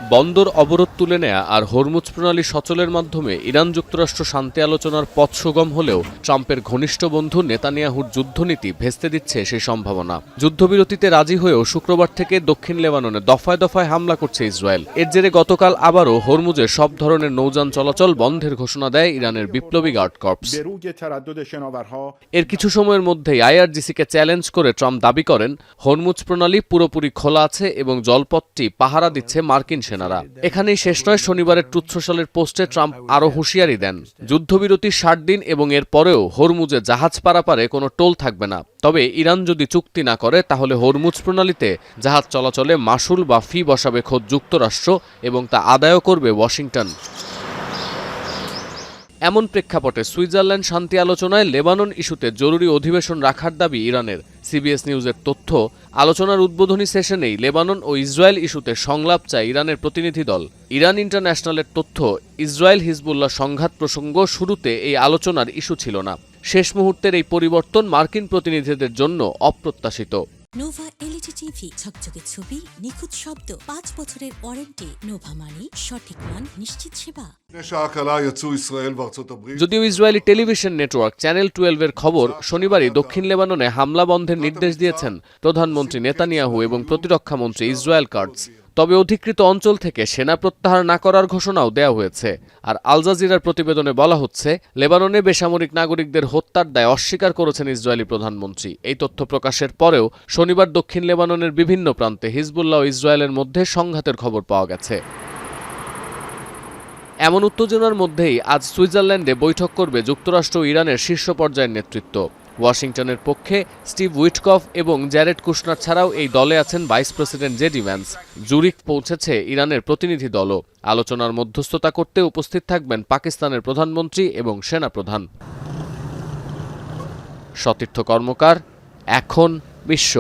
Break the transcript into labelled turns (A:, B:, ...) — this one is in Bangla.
A: বন্দর অবরোধ তুলে নেয়া আর হরমুজ প্রণালী সচলের মাধ্যমে ইরান যুক্তরাষ্ট্র শান্তি আলোচনার পথ সুগম হলেও ট্রাম্পের ঘনিষ্ঠ বন্ধু নেতানিয়াহুর যুদ্ধনীতি ভেস্তে দিচ্ছে সেই সম্ভাবনা। যুদ্ধবিরতিতে রাজি হয়েও শুক্রবার থেকে দক্ষিণ লেবাননে দফায় দফায় হামলা করছে ইসরায়েল। এর জেরে গতকাল আবারও হরমুজে সব ধরনের নৌযান চলাচল বন্ধের ঘোষণা দেয় ইরানের বিপ্লবী গার্ড কর্পস। এর কিছু সময়ের মধ্যেই আইআরজিসিকে চ্যালেঞ্জ করে ট্রাম্প দাবি করেন হরমুজ প্রণালী পুরোপুরি খোলা আছে এবং জলপথটি পাহারা দিচ্ছে মার্কিন সেনারা। এখানেই শেষ নয়, শনিবারের ট্রুথ সোশ্যালের পোস্টে ট্রাম্প আরও হুঁশিয়ারি দেন, যুদ্ধবিরতির ৬০ দিন এবং এর পরেও হরমুজে জাহাজ পারাপারে কোনো টোল থাকবে না। তবে ইরান যদি চুক্তি না করে তাহলে হরমুজ প্রণালীতে জাহাজ চলাচলে মাশুল বা ফি বসাবে খোদ যুক্তরাষ্ট্র এবং তা আদায়ও করবে ওয়াশিংটন। এমন প্রেক্ষাপটে সুইজারল্যান্ড শান্তি আলোচনায় লেবানন ইস্যুতে জরুরি অধিবেশন রাখার দাবি ইরানের। সিবিএস নিউজের তথ্য, আলোচনার উদ্বোধনী সেশনেই লেবানন ও ইসরায়েল ইস্যুতে সংলাপ চায় ইরানের প্রতিনিধি দল। ইরান ইন্টারন্যাশনালের তথ্য, ইসরায়েল হিজবুল্লাহ সংঘাত প্রসঙ্গ শুরুতে এই আলোচনার ইস্যু ছিল না। শেষ মুহূর্তের এই পরিবর্তন মার্কিন প্রতিনিধিদের জন্য অপ্রত্যাশিত।
B: নোভা এলইডি টিভি, ঝকঝকে ছবি, নিখুঁত শব্দ, 5 বছরের ওয়ারেন্টি। নোভা মানি সঠিক মান, নিশ্চিত সেবা।
A: যদিও ইসরায়েলি টেলিভিশন নেটওয়ার্ক চ্যানেল 12 এর খবর, শনিবারই দক্ষিণ লেবাননে হামলা বন্ধের নির্দেশ দিয়েছেন প্রধানমন্ত্রী নেতানিয়াহু এবং প্রতিরক্ষামন্ত্রী ইসরায়েল কাটজ। তবে অধিকৃত অঞ্চল থেকে সেনা প্রত্যাহার না করার ঘোষণাও দেওয়া হয়েছে। আর আল জাজিরার প্রতিবেদনে বলা হচ্ছে, লেবাননে বেসামরিক নাগরিকদের হত্যার দায় অস্বীকার করেছেন ইসরায়েলি প্রধানমন্ত্রী। এই তথ্য প্রকাশের পরেও শনিবার দক্ষিণ লেবাননের বিভিন্ন প্রান্তে হিজবুল্লাহ ও ইসরায়েলের মধ্যে সংঘাতের খবর পাওয়া গেছে। এমন উত্তেজনার মধ্যেই আজ সুইজারল্যান্ডে বৈঠক করবে যুক্তরাষ্ট্র ও ইরানের শীর্ষ পর্যায়ের নেতৃত্ব। ওয়াশিংটনের পক্ষে স্টিভ উইটকফ এবং জ্যারেড কুশনার ছাড়াও এই দলে আছেন vice president JD Vance. Zurich পৌঁছেছে ইরানের প্রতিনিধি দলও। আলোচনার মধ্যস্থতা করতে উপস্থিত থাকবেন পাকিস্তানের প্রধানমন্ত্রী এবং সেনাপ্রধান। সতীর্থ কর্মকার, এখন বিশ্ব।